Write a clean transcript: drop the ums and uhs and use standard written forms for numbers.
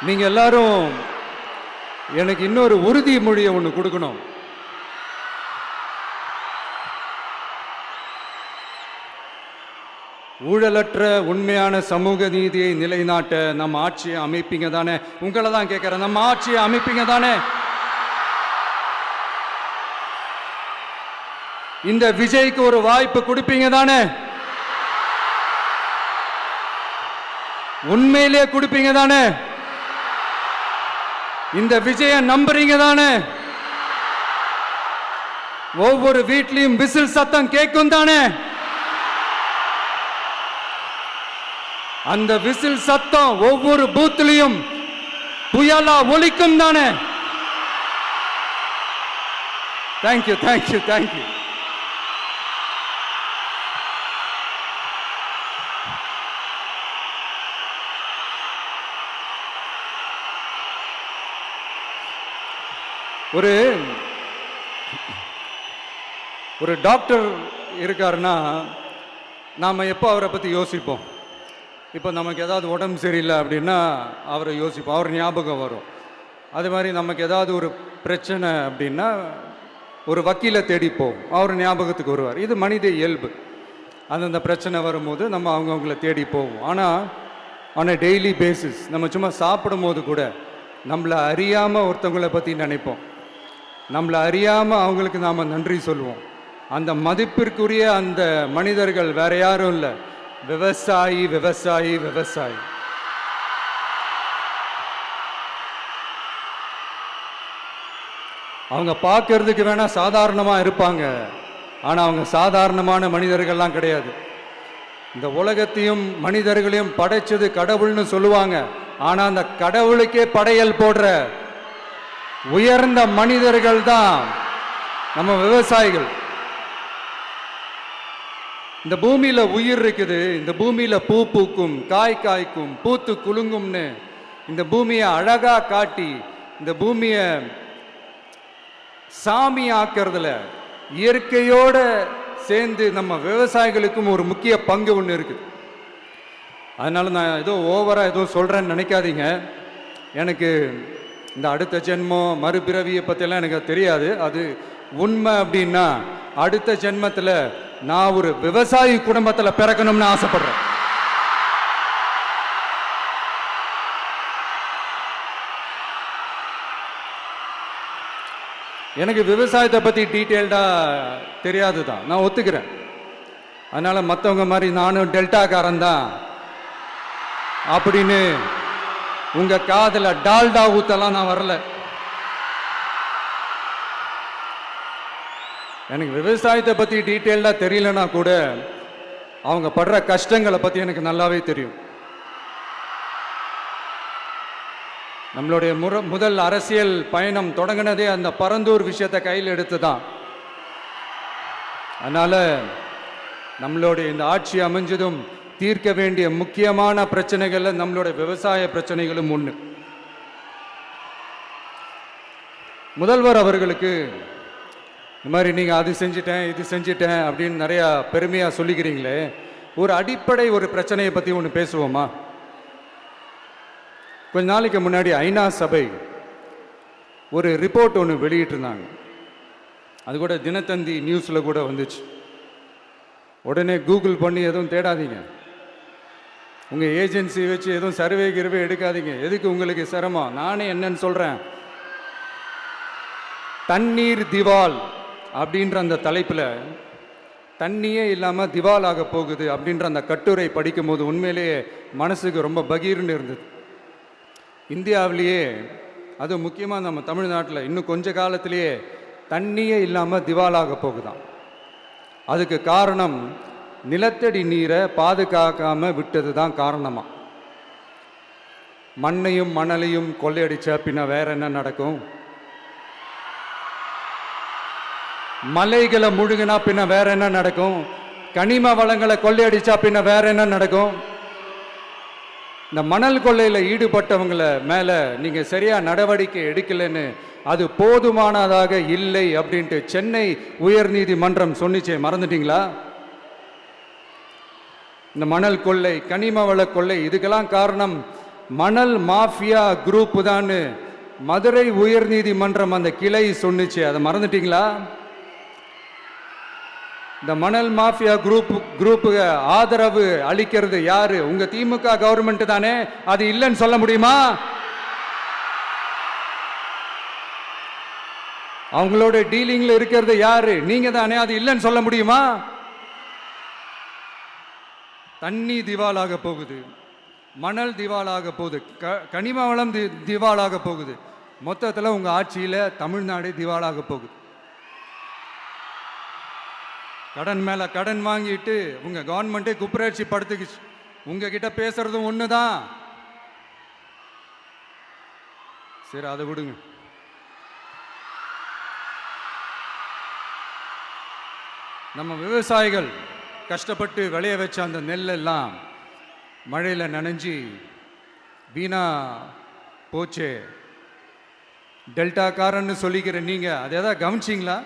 நீங்க எல்லாரும் எனக்கு இன்னொரு உறுதிமொழியை ஒன்று கொடுக்கணும். ஊழலற்ற உண்மையான சமூக நீதியை நிலைநாட்ட நம்ம ஆட்சியை அமைப்பீங்க தானே? உங்களை தான் கேட்கிறேன், நம்ம ஆட்சியை அமைப்பீங்க தானே? இந்த விஜய்க்கு ஒரு வாய்ப்பு கொடுப்பீங்க தானே? உண்மையிலே கொடுப்பீங்க தானே? இந்த விஜய நம்புறீங்க தானே? ஒவ்வொரு வீட்லயும் விசில் சத்தம் கேட்கும் தானே? அந்த விசில் சத்தம் ஒவ்வொரு பூத்திலையும் புயலா ஒலிக்கும் தானே? Thank you thank you thank you. ஒரு டாக்டர் இருக்காருன்னா நாம் எப்போ அவரை பற்றி யோசிப்போம்? இப்போ நமக்கு ஏதாவது உடம்பு சரியில்லை அப்படின்னா அவரை யோசிப்போம், அவர் ஞாபகம் வரும். அது மாதிரி நமக்கு ஏதாவது ஒரு பிரச்சனை அப்படின்னா ஒரு வக்கீலை தேடிப்போம், அவர் ஞாபகத்துக்கு வருவார். இது மனித இயல்பு. அந்தந்த பிரச்சனை வரும்போது நம்ம அவங்கவுங்கள தேடி போவோம். ஆனால் ஆன் அ டெய்லி பேசிஸ் நம்ம சும்மா சாப்பிடும் போது கூட நம்மளை அறியாமல் ஒருத்தவங்களை பற்றி நினைப்போம், நம்மளை அறியாமல் அவங்களுக்கு நாம் நன்றி சொல்லுவோம். அந்த மதிப்பிற்குரிய அந்த மனிதர்கள் வேற யாரும் இல்லை, விவசாயி விவசாயி விவசாயி. அவங்க பார்க்கறதுக்கு வேணா சாதாரணமாக இருப்பாங்க, ஆனால் அவங்க சாதாரணமான மனிதர்கள்லாம் கிடையாது. இந்த உலகத்தையும் மனிதர்களையும் படைச்சது கடவுள்னு சொல்லுவாங்க, ஆனால் அந்த கடவுளுக்கே படையல் போடுற உயர்ந்த மனிதர்கள் தான் நம்ம விவசாயிகள். இந்த பூமியில உயிர் இருக்குது, இந்த பூமியில பூ பூக்கும், காய் காய்க்கும், பூத்து குலுங்கும்னு இந்த பூமியை அழகா காட்டி இந்த பூமியை சாமி ஆக்கிறதுல இயற்கையோட சேர்ந்து நம்ம விவசாயிகளுக்கும் ஒரு முக்கிய பங்கு ஒன்று இருக்குது. அதனால நான் ஏதோ ஓவரா ஏதோ சொல்றேன்னு நினைக்காதீங்க. எனக்கு இந்த அடுத்த ஜென்மம் மறுபிறவியை பற்றியெல்லாம் எனக்கு தெரியாது. அது உண்மை அப்படின்னா அடுத்த ஜென்மத்தில் நான் ஒரு விவசாயி குடும்பத்தில் பிறக்கணும்னு ஆசைப்படுறேன். எனக்கு விவசாயத்தை பற்றி டீட்டெயில்டாக தெரியாது தான், நான் ஒத்துக்கிறேன். அதனால் மற்றவங்க மாதிரி நானும் டெல்டாக்காரன் தான் அப்படின்னு உங்கள் காதில் டால்டா ஊத்தலாம் நான் வரல. எனக்கு விவசாயத்தை பற்றி டீட்டெயில்டாக தெரியலனா கூட அவங்க படுற கஷ்டங்களை பற்றி எனக்கு நல்லாவே தெரியும். நம்மளுடைய முதல் அரசியல் பயணம் தொடங்கினதே அந்த பரந்தூர் விஷயத்தை கையில் எடுத்து தான். அதனால் நம்மளுடைய இந்த ஆட்சி அமைஞ்சதும் தீர்க்க வேண்டிய முக்கியமான பிரச்சனைகள்ல நம்மளுடைய விவசாய பிரச்சனைகளும் ஒன்று. முதல்வர் அவர்களுக்கு இந்த மாதிரி நீங்கள் அது செஞ்சிட்டேன் இது செஞ்சிட்டேன் அப்படின்னு நிறையா பெருமையாக சொல்லிக்கிறீங்களே, ஒரு அடிப்படை ஒரு பிரச்சனையை பற்றி ஒன்று பேசுவோமா? கொஞ்ச நாளைக்கு முன்னாடி ஐநா சபை ஒரு ரிப்போர்ட் ஒன்று வெளியிட்டிருந்தாங்க. அது கூட தினத்தந்தி நியூஸில் கூட வந்துச்சு. உடனே கூகுள் பண்ணி எதுவும் தேடாதீங்க, உங்கள் ஏஜென்சி வச்சு எதுவும் சர்வே கிருவே எடுக்காதீங்க. எதுக்கு உங்களுக்கு சிரமம்? நானே என்னன்னு சொல்கிறேன். தண்ணீர் திவால் அப்படின்ற அந்த தலைப்பில் தண்ணியே இல்லாமல் திவால் ஆக போகுது அப்படின்ற அந்த கட்டுரை படிக்கும் போது உண்மையிலேயே மனசுக்கு ரொம்ப பகீர்னு இருந்தது. இந்தியாவிலேயே அது முக்கியமாக நம்ம தமிழ்நாட்டில் இன்னும் கொஞ்ச காலத்திலேயே தண்ணியே இல்லாமல் திவாலாக போகுதான். அதுக்கு காரணம் நிலத்தடி நீரை பாதுகாக்காமல் விட்டது தான் காரணமா. மண்ணையும் மணலையும் கொள்ளையடிச்சா பின்ன வேற என்ன நடக்கும்? மலைகளை முழுகினா பின்ன வேற என்ன நடக்கும்? கனிம வளங்களை கொள்ளையடிச்சா பின்ன வேற என்ன நடக்கும்? இந்த மணல் கொள்ளையில் ஈடுபட்டவங்களை மேலே நீங்கள் சரியாக நடவடிக்கை எடுக்கலைன்னு அது போதுமானதாக இல்லை அப்படின்ட்டு சென்னை உயர்நீதிமன்றம் சொன்னிச்சே, மறந்துட்டீங்களா? இந்த மணல் கொள்ளை, கனிம வள கொள்ளை, இதுக்கெல்லாம் காரணம் மணல் மாஃபியா குரூப் தான் மதுரை உயர்நீதிமன்றம் அந்த கிளை சொன்னுச்சு. அதை மறந்துட்டீங்களா? இந்த மணல் மாஃபியா குரூப்புக்கு ஆதரவு அளிக்கிறது யாரு? உங்க திமுக கவர்மெண்ட் தானே. அது இல்லைன்னு சொல்ல முடியுமா? அவங்களோட டீலிங்ல இருக்கிறது யாரு? நீங்க தானே. அது இல்லைன்னு சொல்ல முடியுமா? தண்ணி திவாலாக போகுது, மணல் திவாலாக போகுது, கனிம வளம் திவாலாக போகுது. மொத்தத்தில் உங்க ஆட்சியில தமிழ்நாடு திவாலாக போகுது. கடன் மேல கடன் வாங்கிட்டு உங்க கவர்மெண்ட்டே குப்பராட்சி படுத்துக்குச்சு. உங்ககிட்ட பேசுறதும் ஒண்ணுதான். சரி, அதை விடுங்க. நம்ம விவசாயிகள் கஷ்டப்பட்டு விளைய வச்ச அந்த நெல்லெல்லாம் மழையில் நனைஞ்சி வீணா போச்சே. டெல்டாக்காரன்னு சொல்லிக்கிற நீங்க அதை எதாவது கவனிச்சிங்களா?